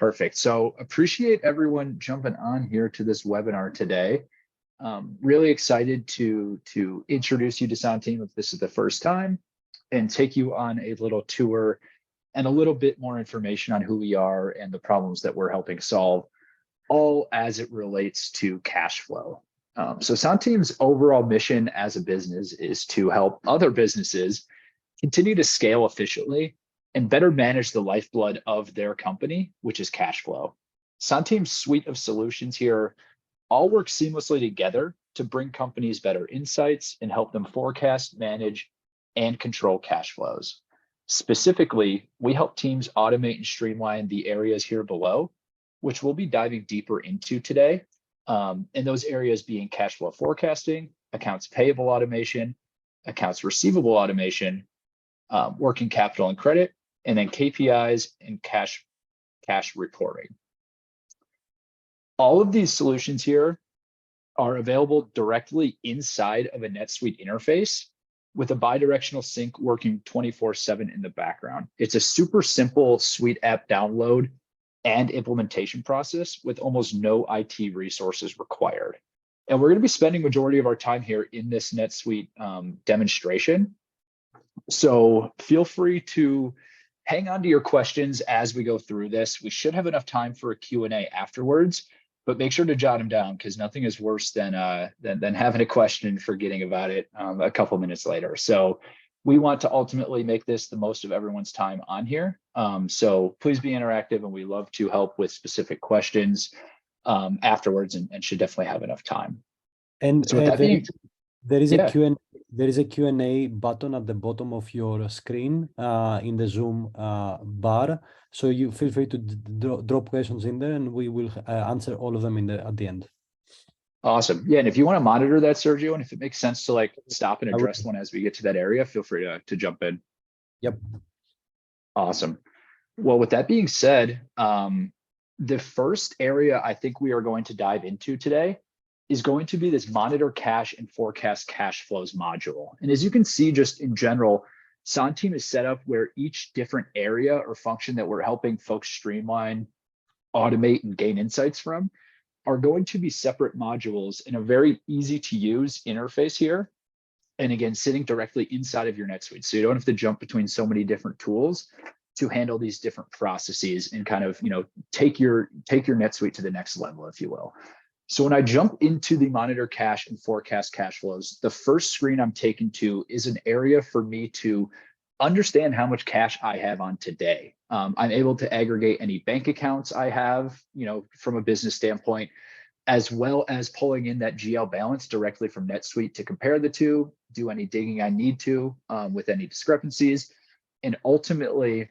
Perfect. So appreciate everyone jumping on here to this webinar today. Really excited to introduce you to Santeam if this is the first time and take you on a little tour and a little bit more information on who we are and the problems that we're helping solve, all as it relates to cash flow. So Santeam's overall mission as a business is to help other businesses continue to scale efficiently and better manage the lifeblood of their company, which is cash flow. Santeam's suite of solutions here all work seamlessly together to bring companies better insights and help them forecast, manage, and control cash flows. Specifically, we help teams automate and streamline the areas here below, which we'll be diving deeper into today. And those areas being cash flow forecasting, accounts payable automation, accounts receivable automation, working capital and credit, and then KPIs and cash reporting. All of these solutions here are available directly inside of a NetSuite interface with a bidirectional sync working 24/7 in the background. It's a super simple Suite app download and implementation process with almost no IT resources required. And we're going to be spending majority of our time here in this NetSuite demonstration. So feel free to hang on to your questions as we go through this. We should have enough time for a Q&A afterwards, but make sure to jot them down because nothing is worse than having a question and forgetting about it a couple minutes later. So we want to ultimately make this the most of everyone's time on here. So please be interactive, and we love to help with specific questions afterwards, and should definitely have enough time. And so with that being, there is a Q&A button at the bottom of your screen in the Zoom bar. So you feel free to drop questions in there, and we will answer all of them at the end. Awesome. Yeah, and if you want to monitor that, Sergio, and if it makes sense to stop and address one as we get to that area, feel free to jump in. Yep. Awesome. Well, with that being said, the first area I think we are going to dive into today is going to be this monitor cash and forecast cash flows module. And as you can see, just in general, Santeam is set up where each different area or function that we're helping folks streamline, automate, and gain insights from are going to be separate modules in a very easy to use interface here. And again, sitting directly inside of your NetSuite. So you don't have to jump between so many different tools to handle these different processes and kind of, take your NetSuite to the next level, if you will. So when I jump into the monitor cash and forecast cash flows, the first screen I'm taken to is an area for me to understand how much cash I have on today. I'm able to aggregate any bank accounts I have, from a business standpoint, as well as pulling in that GL balance directly from NetSuite to compare the two, do any digging I need to with any discrepancies, and ultimately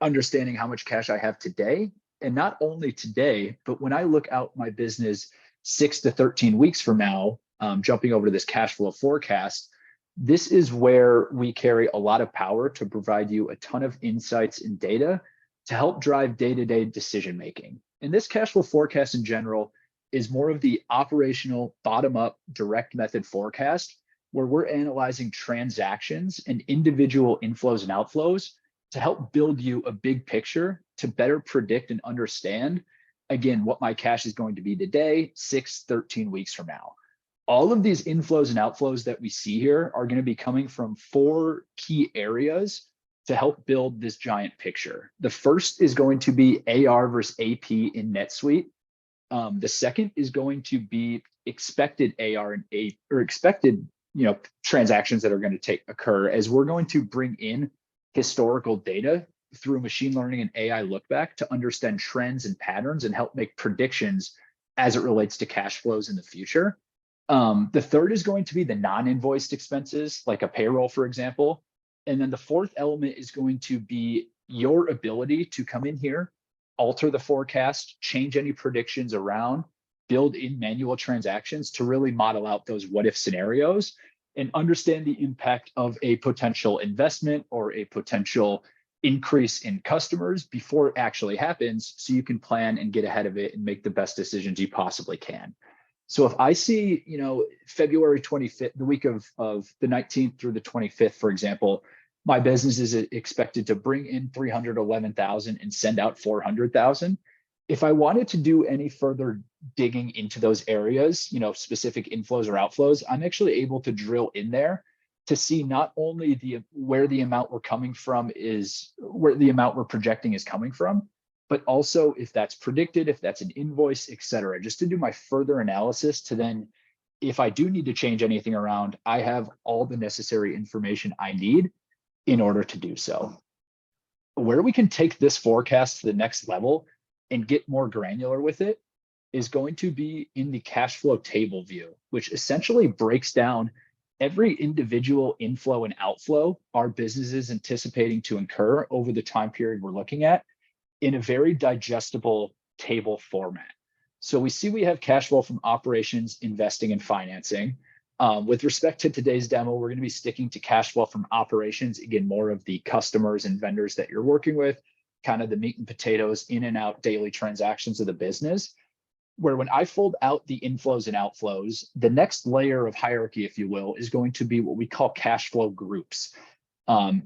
understanding how much cash I have today. And not only today, but when I look out my business 6 to 13 weeks from now, jumping over to this cash flow forecast, this is where we carry a lot of power to provide you a ton of insights and data to help drive day-to-day decision-making. And this cash flow forecast in general is more of the operational bottom-up direct method forecast where we're analyzing transactions and individual inflows and outflows to help build you a big picture to better predict and understand, again, what my cash is going to be today, 6, 13 weeks from now. All of these inflows and outflows that we see here are going to be coming from 4 key areas to help build this giant picture. The first is going to be AR versus AP in NetSuite. The second is going to be expected AR and AP, or expected, transactions that are going to occur as we're going to bring in historical data through machine learning and AI look back to understand trends and patterns and help make predictions as it relates to cash flows in the future. The third is going to be the non-invoiced expenses, like a payroll, for example. And then the fourth element is going to be your ability to come in here, alter the forecast, change any predictions around, build in manual transactions to really model out those what if scenarios and understand the impact of a potential investment or a potential increase in customers before it actually happens, so you can plan and get ahead of it and make the best decisions you possibly can. So if I see, February 25th, the week of the 19th through the 25th, for example, my business is expected to bring in 311,000 and send out 400,000. If I wanted to do any further digging into those areas, specific inflows or outflows, I'm actually able to drill in there to see not only where the amount we're coming from is, where the amount we're projecting is coming from, but also if that's predicted, if that's an invoice, et cetera, just to do my further analysis to then, if I do need to change anything around, I have all the necessary information I need in order to do so. Where we can take this forecast to the next level and get more granular with it is going to be in the cash flow table view, which essentially breaks down every individual inflow and outflow our business is anticipating to incur over the time period we're looking at in a very digestible table format. So we see we have cash flow from operations, investing, and financing. With respect to today's demo, we're going to be sticking to cash flow from operations, again, more of the customers and vendors that you're working with, kind of the meat and potatoes, in and out daily transactions of the business, where when I fold out the inflows and outflows, the next layer of hierarchy, if you will, is going to be what we call cash flow groups.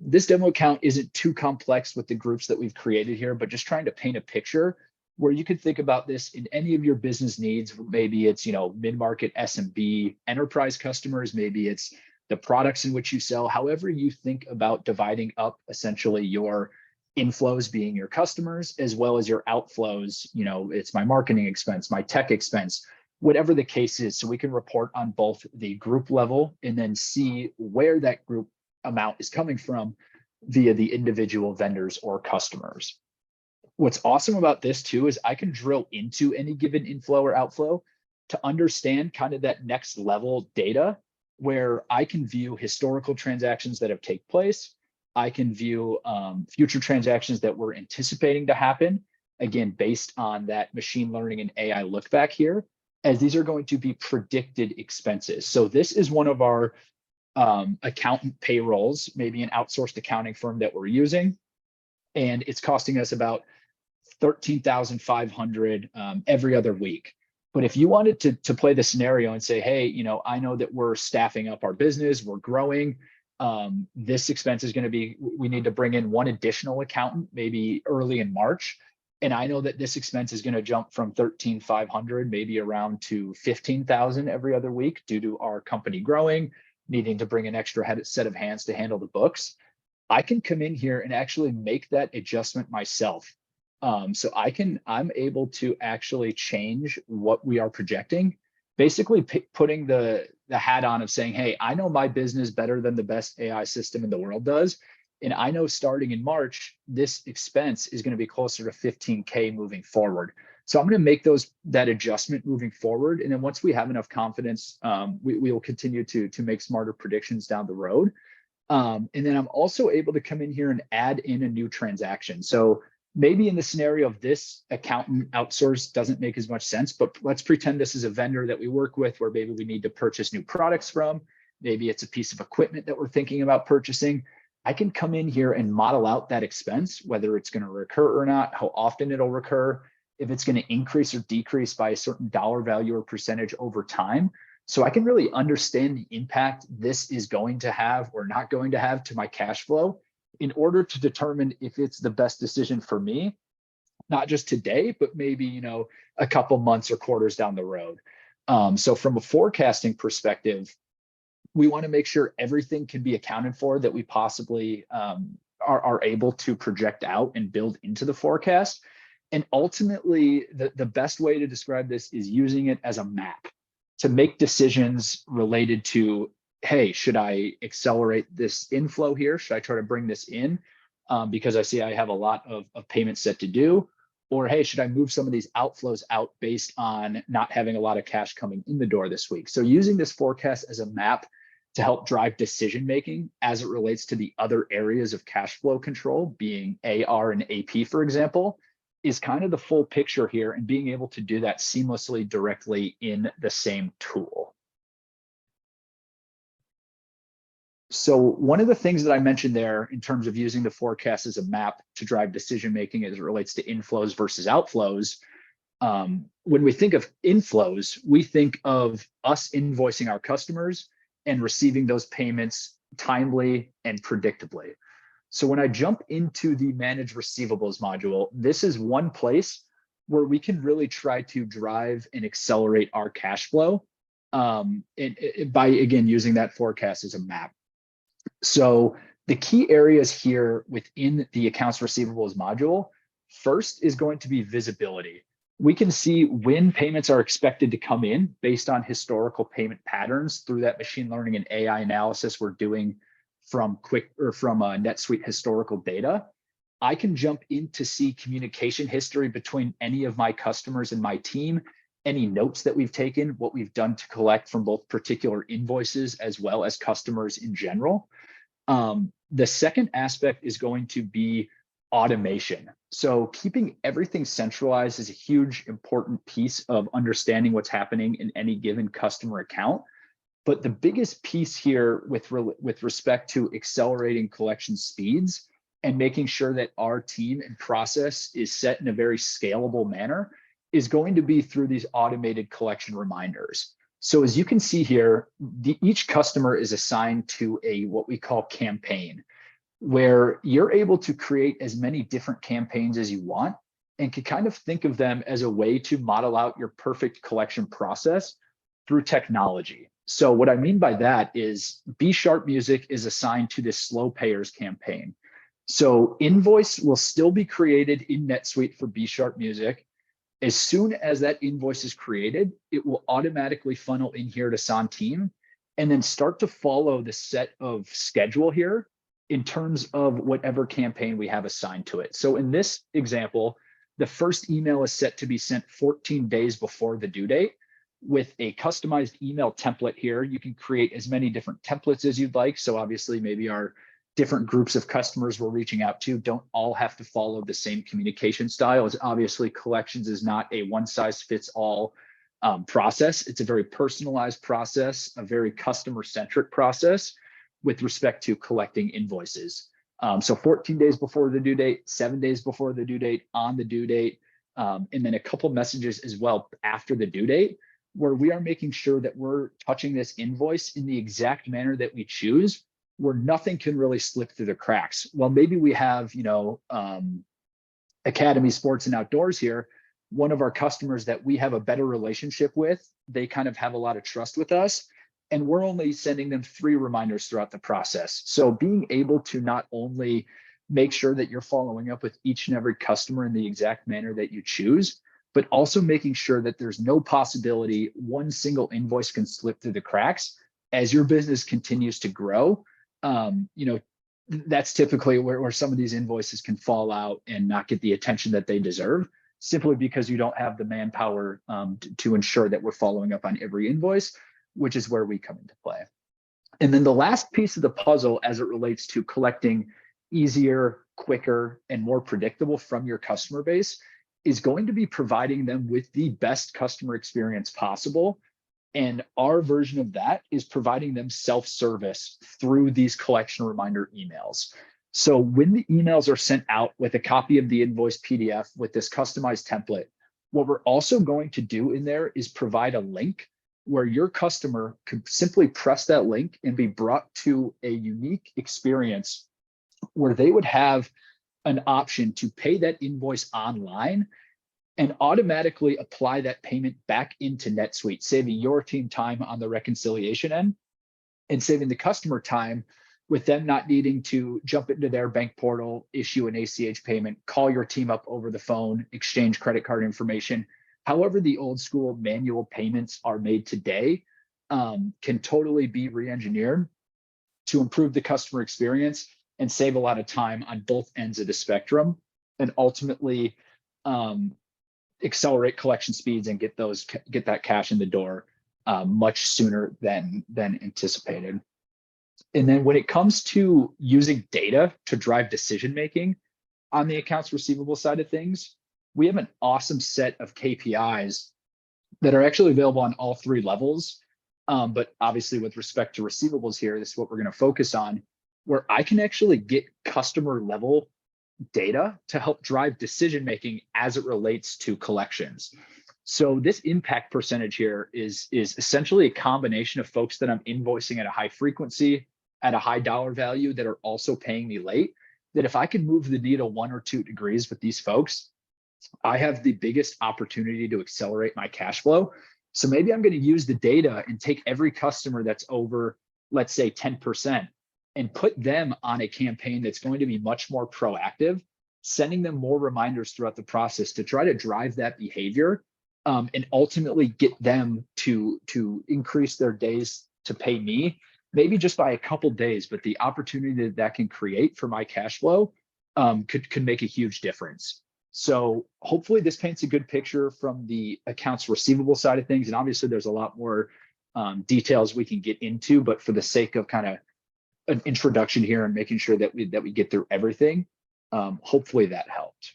This demo account isn't too complex with the groups that we've created here, but just trying to paint a picture where you could think about this in any of your business needs. Maybe it's, mid-market SMB enterprise customers, maybe it's the products in which you sell, however you think about dividing up essentially your inflows being your customers, as well as your outflows, it's my marketing expense, my tech expense, whatever the case is. So we can report on both the group level and then see where that group amount is coming from via the individual vendors or customers. What's awesome about this too is I can drill into any given inflow or outflow to understand kind of that next level data, where I can view historical transactions that have taken place. I can view future transactions that we're anticipating to happen, again, based on that machine learning and AI look back here, as these are going to be predicted expenses. So this is one of our accountant payrolls, maybe an outsourced accounting firm that we're using, and it's costing us about $13,500 every other week. But if you wanted to play the scenario and say, hey, I know that we're staffing up our business, we're growing, this expense is going to be, we need to bring in one additional accountant maybe early in March. And I know that this expense is going to jump from $13,500 maybe around to $15,000 every other week due to our company growing, needing to bring an extra set of hands to handle the books. I can come in here and actually make that adjustment myself. So I'm able to actually change what we are projecting, basically putting the hat on of saying, hey, I know my business better than the best AI system in the world does. And I know starting in March, this expense is going to be closer to 15K moving forward. So I'm going to make that adjustment moving forward. And then once we have enough confidence, we will continue to make smarter predictions down the road. And then I'm also able to come in here and add in a new transaction. So maybe in the scenario of this accountant outsource doesn't make as much sense, but let's pretend this is a vendor that we work with where maybe we need to purchase new products from. Maybe it's a piece of equipment that we're thinking about purchasing. I can come in here and model out that expense, whether it's going to recur or not, how often it'll recur, if it's going to increase or decrease by a certain dollar value or percentage over time. So I can really understand the impact this is going to have or not going to have to my cash flow in order to determine if it's the best decision for me, not just today, but maybe, a couple months or quarters down the road. So from a forecasting perspective, we want to make sure everything can be accounted for that we possibly are able to project out and build into the forecast. And ultimately, the best way to describe this is using it as a map to make decisions related to, hey, should I accelerate this inflow here? Should I try to bring this in because I see I have a lot of payments set to do? Or, hey, should I move some of these outflows out based on not having a lot of cash coming in the door this week? So using this forecast as a map to help drive decision-making as it relates to the other areas of cash flow control, being AR and AP, for example, is kind of the full picture here, and being able to do that seamlessly directly in the same tool. So one of the things that I mentioned there in terms of using the forecast as a map to drive decision-making as it relates to inflows versus outflows, when we think of inflows, we think of us invoicing our customers and receiving those payments timely and predictably. So when I jump into the manage receivables module, this is one place where we can really try to drive and accelerate our cash flow by, again, using that forecast as a map. So the key areas here within the accounts receivables module, first is going to be visibility. We can see when payments are expected to come in based on historical payment patterns through that machine learning and AI analysis we're doing from NetSuite historical data. I can jump in to see communication history between any of my customers and my team, any notes that we've taken, what we've done to collect from both particular invoices as well as customers in general. The second aspect is going to be automation. So keeping everything centralized is a huge, important piece of understanding what's happening in any given customer account. But the biggest piece here with respect to accelerating collection speeds and making sure that our team and process is set in a very scalable manner is going to be through these automated collection reminders. So as you can see here, each customer is assigned to what we call campaign, where you're able to create as many different campaigns as you want and can kind of think of them as a way to model out your perfect collection process through technology. So what I mean by that is B Sharp Music is assigned to this slow payers campaign. So invoice will still be created in NetSuite for B Sharp Music. As soon as that invoice is created, it will automatically funnel in here to Centime and then start to follow the set of schedule here in terms of whatever campaign we have assigned to it. So in this example, the first email is set to be sent 14 days before the due date with a customized email template here. You can create as many different templates as you'd like. So obviously maybe our different groups of customers we're reaching out to don't all have to follow the same communication style, as obviously collections is not a one size fits all process. It's a very personalized process, a very customer centric process with respect to collecting invoices. So 14 days before the due date, 7 days before the due date, on the due date, and then a couple messages as well after the due date, where we are making sure that we're touching this invoice in the exact manner that we choose, where nothing can really slip through the cracks. Well, maybe we have, Academy Sports and Outdoors here, one of our customers that we have a better relationship with, they kind of have a lot of trust with us, and we're only sending them 3 reminders throughout the process. So being able to not only make sure that you're following up with each and every customer in the exact manner that you choose, but also making sure that there's no possibility one single invoice can slip through the cracks as your business continues to grow. That's typically where some of these invoices can fall out and not get the attention that they deserve, simply because you don't have the manpower to ensure that we're following up on every invoice, which is where we come into play. And then the last piece of the puzzle as it relates to collecting easier, quicker, and more predictable from your customer base is going to be providing them with the best customer experience possible. And our version of that is providing them self-service through these collection reminder emails. So when the emails are sent out with a copy of the invoice PDF with this customized template, what we're also going to do in there is provide a link where your customer could simply press that link and be brought to a unique experience where they would have an option to pay that invoice online and automatically apply that payment back into NetSuite, saving your team time on the reconciliation end and saving the customer time with them not needing to jump into their bank portal, issue an ACH payment, call your team up over the phone, exchange credit card information. However, the old school manual payments are made today can totally be re-engineered to improve the customer experience and save a lot of time on both ends of the spectrum, and ultimately accelerate collection speeds and get that cash in the door much sooner than anticipated. And then when it comes to using data to drive decision making on the accounts receivable side of things, we have an awesome set of KPIs that are actually available on all 3 levels. But obviously with respect to receivables here, this is what we're going to focus on, where I can actually get customer level data to help drive decision making as it relates to collections. So this impact percentage here is essentially a combination of folks that I'm invoicing at a high frequency, at a high dollar value, that are also paying me late. that if I could move the needle 1 or 2 degrees with these folks, I have the biggest opportunity to accelerate my cash flow. So maybe I'm going to use the data and take every customer that's over, let's say 10%, and put them on a campaign that's going to be much more proactive, sending them more reminders throughout the process to try to drive that behavior, and ultimately get them to increase their days to pay me, maybe just by a couple days. But the opportunity that can create for my cash flow could make a huge difference. So hopefully this paints a good picture from the accounts receivable side of things. And obviously there's a lot more details we can get into, but for the sake of kind of an introduction here and making sure that we get through everything, hopefully that helped.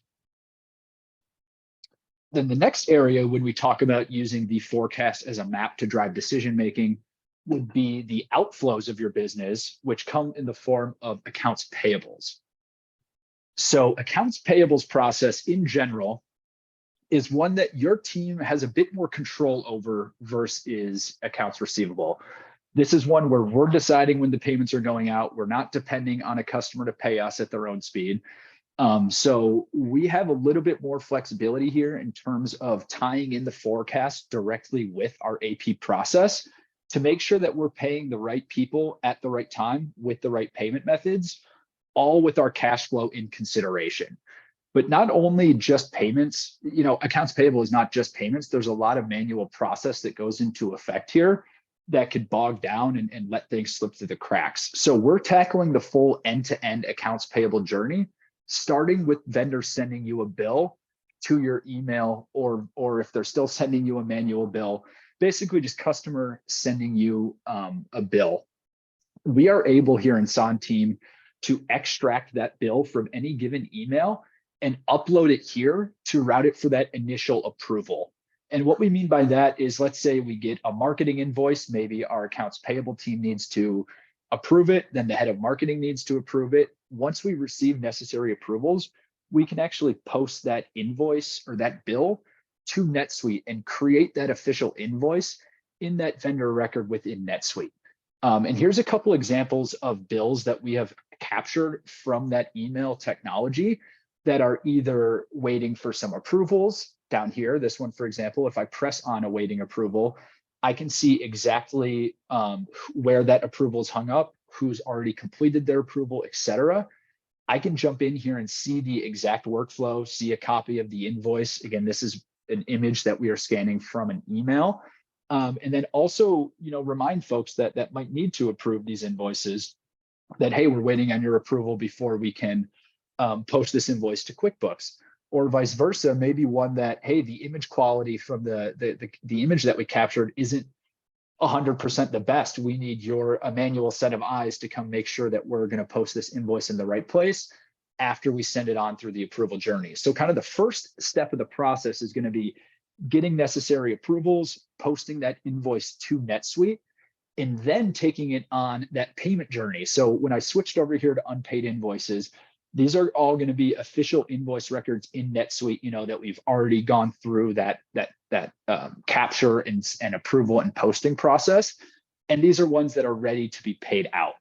Then the next area when we talk about using the forecast as a map to drive decision making would be the outflows of your business, which come in the form of accounts payables. So accounts payables process in general is one that your team has a bit more control over versus accounts receivable. This is one where we're deciding when the payments are going out. We're not depending on a customer to pay us at their own speed. So we have a little bit more flexibility here in terms of tying in the forecast directly with our AP process to make sure that we're paying the right people at the right time with the right payment methods, all with our cash flow in consideration. But not only just payments, accounts payable is not just payments. There's a lot of manual process that goes into effect here that could bog down and let things slip through the cracks. So we're tackling the full end-to-end accounts payable journey, starting with vendors sending you a bill to your email, or if they're still sending you a manual bill, basically just customer sending you a bill. We are able here in Sonteam to extract that bill from any given email and upload it here to route it for that initial approval. And what we mean by that is, let's say we get a marketing invoice, maybe our accounts payable team needs to approve it, then the head of marketing needs to approve it. Once we receive necessary approvals, we can actually post that invoice or that bill to NetSuite and create that official invoice in that vendor record within NetSuite. And here's a couple examples of bills that we have captured from that email technology that are either waiting for some approvals down here. This one, for example, if I press on awaiting approval, I can see exactly where that approval is hung up, who's already completed their approval, etc. I can jump in here and see the exact workflow, see a copy of the invoice. Again, this is an image that we are scanning from an email. And then also, remind folks that might need to approve these invoices that, hey, we're waiting on your approval before we can post this invoice to QuickBooks, or vice versa. Maybe one that, hey, the image quality from the image that we captured isn't 100% the best. We need a manual set of eyes to come make sure that we're going to post this invoice in the right place after we send it on through the approval journey. So kind of the first step of the process is going to be getting necessary approvals, posting that invoice to NetSuite, and then taking it on that payment journey. So when I switched over here to unpaid invoices, these are all going to be official invoice records in NetSuite, that we've already gone through that capture and approval and posting process. And these are ones that are ready to be paid out.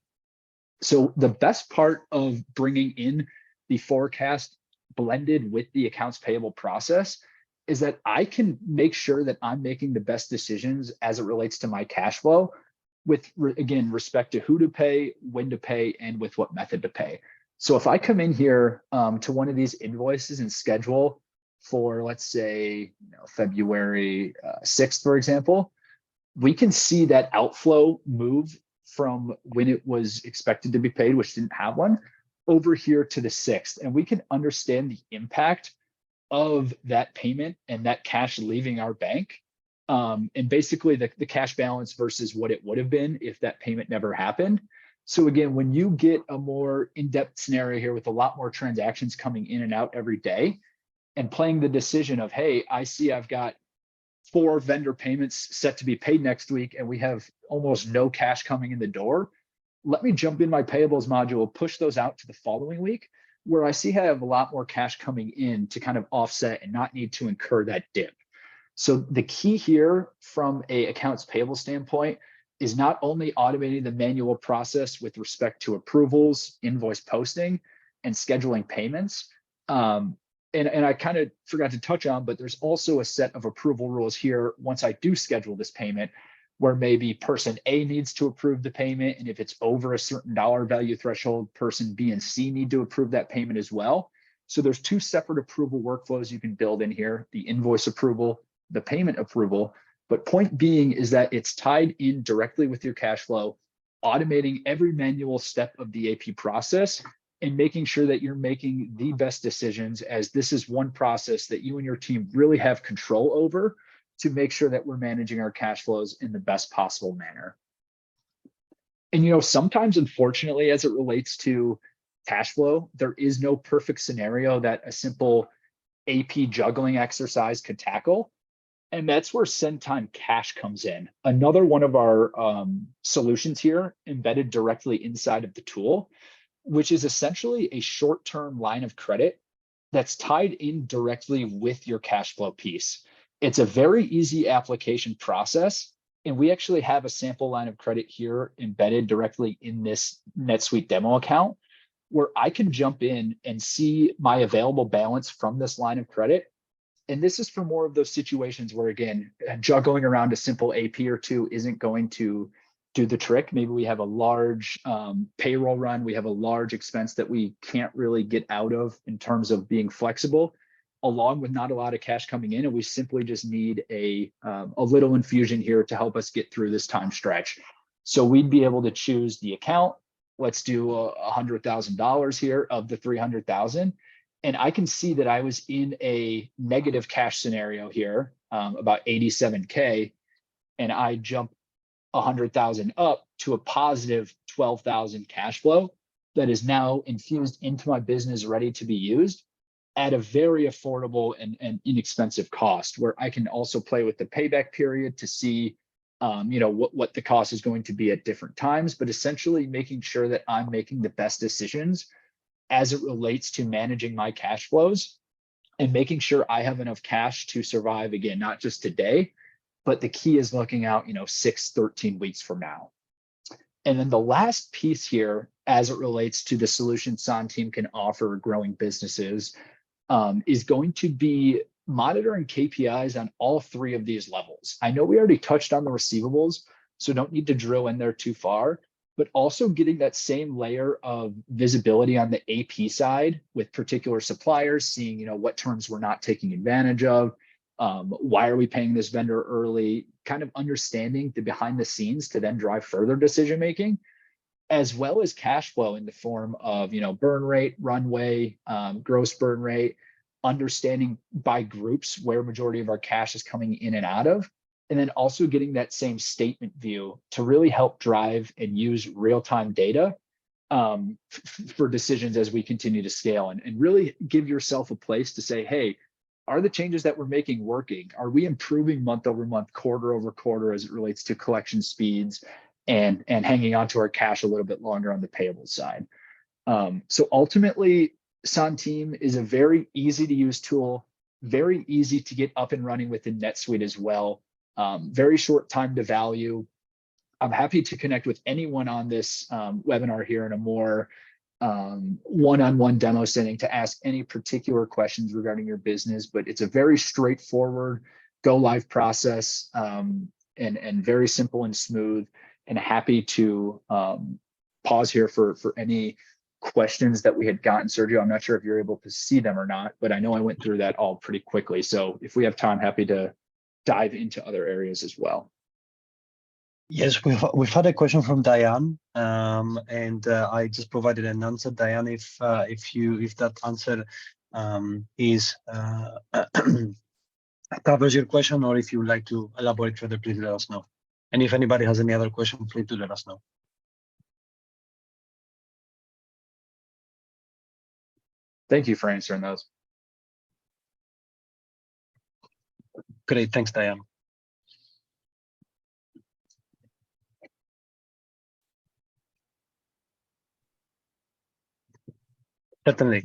So the best part of bringing in the forecast blended with the accounts payable process is that I can make sure that I'm making the best decisions as it relates to my cash flow with, again, respect to who to pay, when to pay, and with what method to pay. So if I come in here to one of these invoices and schedule for, let's say, February 6th, for example, we can see that outflow move from when it was expected to be paid, which didn't have one, over here to the 6th. And we can understand the impact of that payment and that cash leaving our bank, and basically the cash balance versus what it would have been if that payment never happened. So again, when you get a more in-depth scenario here with a lot more transactions coming in and out every day, and playing the decision of, hey, I see I've got 4 vendor payments set to be paid next week, and we have almost no cash coming in the door. Let me jump in my payables module, push those out to the following week, where I see I have a lot more cash coming in to kind of offset and not need to incur that dip. So the key here from a accounts payable standpoint is not only automating the manual process with respect to approvals, invoice posting, and scheduling payments. And I kind of forgot to touch on, but there's also a set of approval rules here once I do schedule this payment, where maybe person A needs to approve the payment. And if it's over a certain dollar value threshold, person B and C need to approve that payment as well. So there's two separate approval workflows you can build in here, the invoice approval, the payment approval. But point being is that it's tied in directly with your cash flow, automating every manual step of the AP process and making sure that you're making the best decisions, as this is one process that you and your team really have control over to make sure that we're managing our cash flows in the best possible manner. And, you know, sometimes, unfortunately, as it relates to cash flow, there is no perfect scenario that a simple AP juggling exercise could tackle. And that's where SendTime Cash comes in. Another one of our solutions here embedded directly inside of the tool, which is essentially a short-term line of credit that's tied in directly with your cash flow piece. It's a very easy application process. And we actually have a sample line of credit here embedded directly in this NetSuite demo account, where I can jump in and see my available balance from this line of credit. And this is for more of those situations where, again, juggling around a simple AP or two isn't going to do the trick. Maybe we have a large payroll run, we have a large expense that we can't really get out of in terms of being flexible, along with not a lot of cash coming in, and we simply just need a little infusion here to help us get through this time stretch. So we'd be able to choose the account. Let's do $100,000 here of the 300,000. And I can see that I was in a negative cash scenario here, about 87K, and I jump 100,000 up to a positive 12,000 cash flow that is now infused into my business, ready to be used at a very affordable and inexpensive cost, where I can also play with the payback period to see what the cost is going to be at different times, but essentially making sure that I'm making the best decisions as it relates to managing my cash flows and making sure I have enough cash to survive, again, not just today, but the key is looking out, 6, 13 weeks from now. And then the last piece here, as it relates to the solution Santim can offer growing businesses, is going to be monitoring KPIs on all three of these levels. I know we already touched on the receivables, so don't need to drill in there too far, but also getting that same layer of visibility on the AP side with particular suppliers, seeing, what terms we're not taking advantage of, why are we paying this vendor early, kind of understanding the behind the scenes to then drive further decision making, as well as cash flow in the form of, burn rate, runway, gross burn rate, understanding by groups where majority of our cash is coming in and out of, and then also getting that same statement view to really help drive and use real-time data for decisions as we continue to scale, and really give yourself a place to say, hey, are the changes that we're making working? Are we improving month over month, quarter over quarter as it relates to collection speeds and hanging on to our cash a little bit longer on the payable side? So ultimately, Santim is a very easy to use tool, very easy to get up and running within NetSuite as well. Very short time to value. I'm happy to connect with anyone on this webinar here in a more one-on-one demo setting to ask any particular questions regarding your business, but it's a very straightforward go live process, and very simple and smooth, and happy to pause here for any questions that we had gotten. Sergio, I'm not sure if you're able to see them or not, but I know I went through that all pretty quickly. So if we have time, happy to dive into other areas as well. Yes, we've had a question from Diane, and I just provided an answer. Diane, if that answer is covers your question, or if you would like to elaborate further, please let us know. And if anybody has any other question, please do let us know. Thank you for answering those. Great, thanks, Diane. Certainly.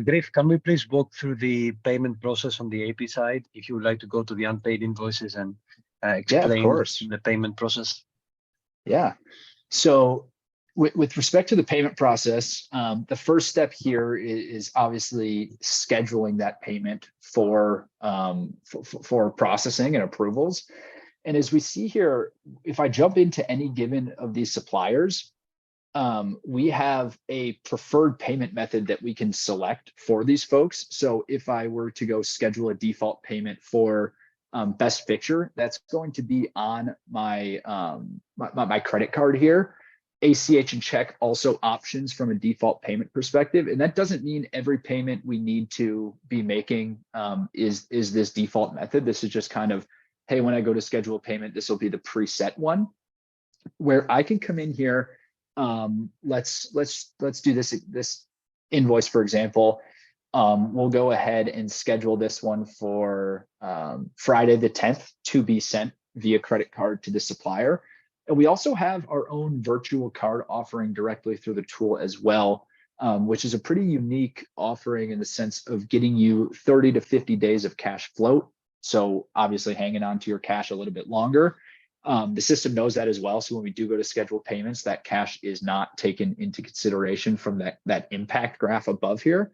Griff, can we please walk through the payment process on the AP side, if you would like to go to the unpaid invoices and explain of course. the payment process? Yeah. So with respect to the payment process, the first step here is obviously scheduling that payment for processing and approvals. And as we see here, if I jump into any given of these suppliers, we have a preferred payment method that we can select for these folks. So if I were to go schedule a default payment for Best Picture, that's going to be on my my credit card here. ACH and check also options from a default payment perspective. And that doesn't mean every payment we need to be making is this default method. This is just kind of, hey, when I go to schedule a payment, this will be the preset one where I can come in here. Let's do this invoice, for example. We'll go ahead and schedule this one for Friday the 10th to be sent via credit card to the supplier. And we also have our own virtual card offering directly through the tool as well, which is a pretty unique offering in the sense of getting you 30 to 50 days of cash float. So obviously hanging on to your cash a little bit longer. The system knows that as well. So when we do go to schedule payments, that cash is not taken into consideration from that impact graph above here,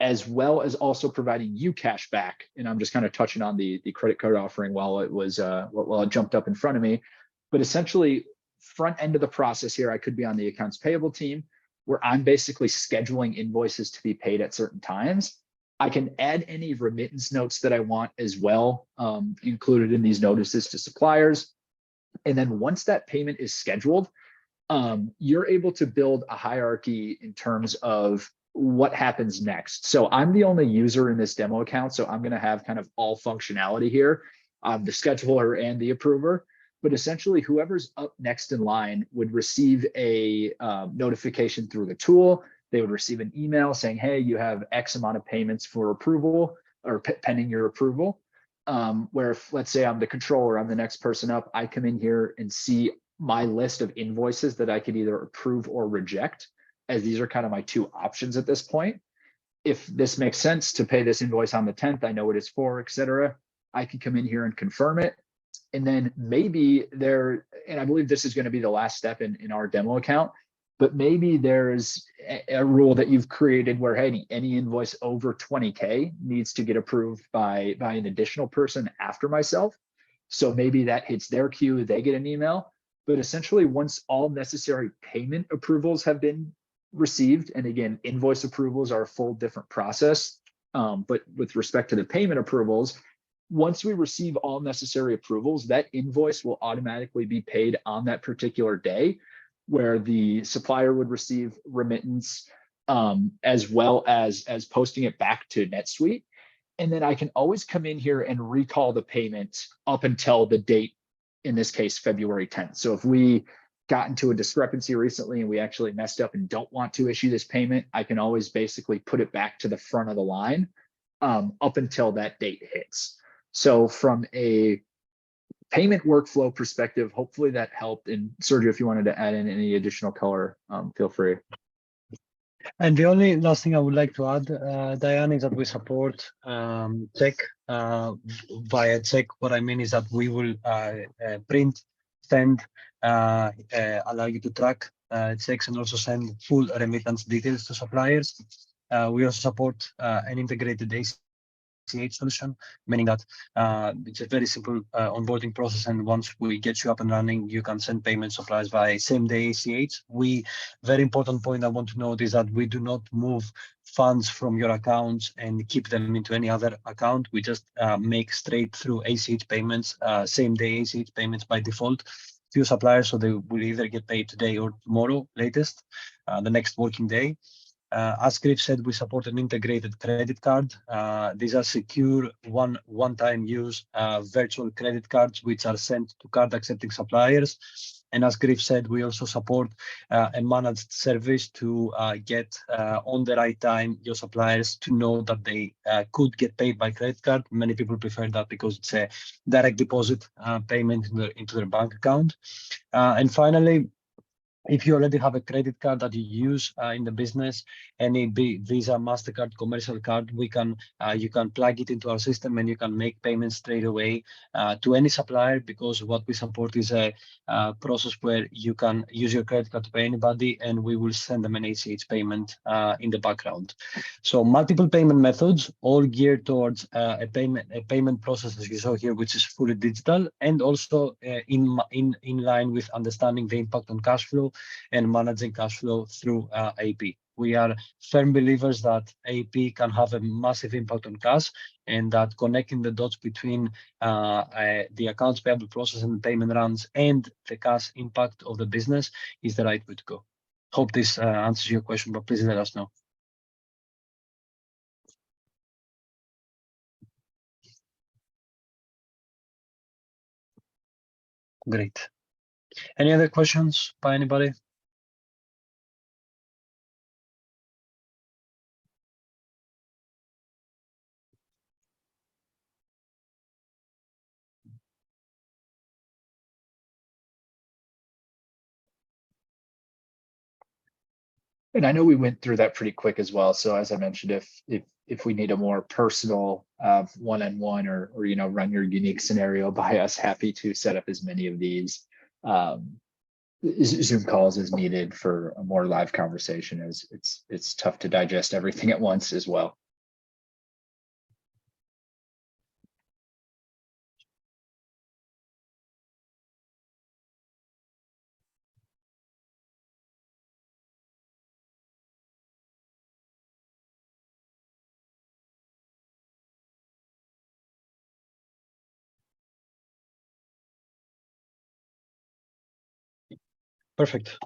as well as also providing you cash back. And I'm just kind of touching on the credit card offering while it jumped up in front of me. But essentially, front end of the process here, I could be on the accounts payable team where I'm basically scheduling invoices to be paid at certain times. I can add any remittance notes that I want as well, included in these notices to suppliers. And then once that payment is scheduled, you're able to build a hierarchy in terms of what happens next. So I'm the only user in this demo account, so I'm going to have kind of all functionality here. I'm the scheduler and the approver. But essentially, whoever's up next in line would receive a notification through the tool. They would receive an email saying, hey, you have X amount of payments for approval or pending your approval. Where if, let's say I'm the controller, I'm the next person up, I come in here and see my list of invoices that I could either approve or reject, as these are kind of my two options at this point. If this makes sense to pay this invoice on the 10th, I know what it's for, et cetera. I can come in here and confirm it. And then maybe and I believe this is going to be the last step in our demo account, but maybe there's a rule that you've created where, hey, any invoice over 20K needs to get approved by an additional person after myself. So maybe that hits their queue, they get an email. But essentially, once all necessary payment approvals have been received, and again, invoice approvals are a full different process, but with respect to the payment approvals, once we receive all necessary approvals, that invoice will automatically be paid on that particular day, where the supplier would receive remittance, as well as posting it back to NetSuite. And then I can always come in here and recall the payment up until the date, in this case, February 10th. So if we got into a discrepancy recently and we actually messed up and don't want to issue this payment, I can always basically put it back to the front of the line up until that date hits. So from a payment workflow perspective, hopefully that helped. And Sergio, if you wanted to add in any additional color, feel free. And the only last thing I would like to add, Diane, is that we support check via check. What I mean is that we will print, send, allow you to track checks, and also send full remittance details to suppliers. We also support an integrated ACH solution, meaning that it's a very simple onboarding process, and once we get you up and running, you can send payment supplies via same-day ACH. Very important point I want to note is that we do not move funds from your accounts and keep them into any other account. We just make straight through ACH payments, same-day ACH payments by default to suppliers, so they will either get paid today or tomorrow latest, the next working day. As Griff said, we support an integrated credit card. These are secure one-time use virtual credit cards, which are sent to card accepting suppliers. And as Griff said, we also support a managed service to get on the right time your suppliers to know that they could get paid by credit card. Many people prefer that because it's a direct deposit payment into their bank account. And finally, If you already have a credit card that you use in the business, any Visa, MasterCard, commercial card, you can plug it into our system and you can make payments straight away to any supplier, because what we support is a process where you can use your credit card to pay anybody and we will send them an ACH payment in the background. So multiple payment methods, all geared towards a payment process, as you saw here, which is fully digital, and also in line with understanding the impact on cash flow and managing cash flow through AP. We are firm believers that AP can have a massive impact on cash, and that connecting the dots between the accounts payable process and payment runs and the cash impact of the business is the right way to go. Hope this answers your question, but please let us know. Great. Any other questions by anybody? And I know we went through that pretty quick as well. So as I mentioned, if we need a more personal one-on-one or run your unique scenario by us, happy to set up as many of these Zoom calls as needed for a more live conversation, as it's tough to digest everything at once as well. Perfect.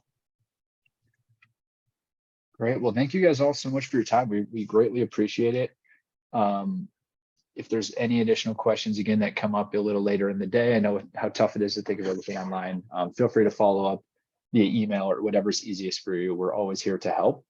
Great. Well, thank you guys all so much for your time. We greatly appreciate it. If there's any additional questions, again, that come up a little later in the day, I know how tough it is to think of everything online. Feel free to follow up via email or whatever's easiest for you. We're always here to help.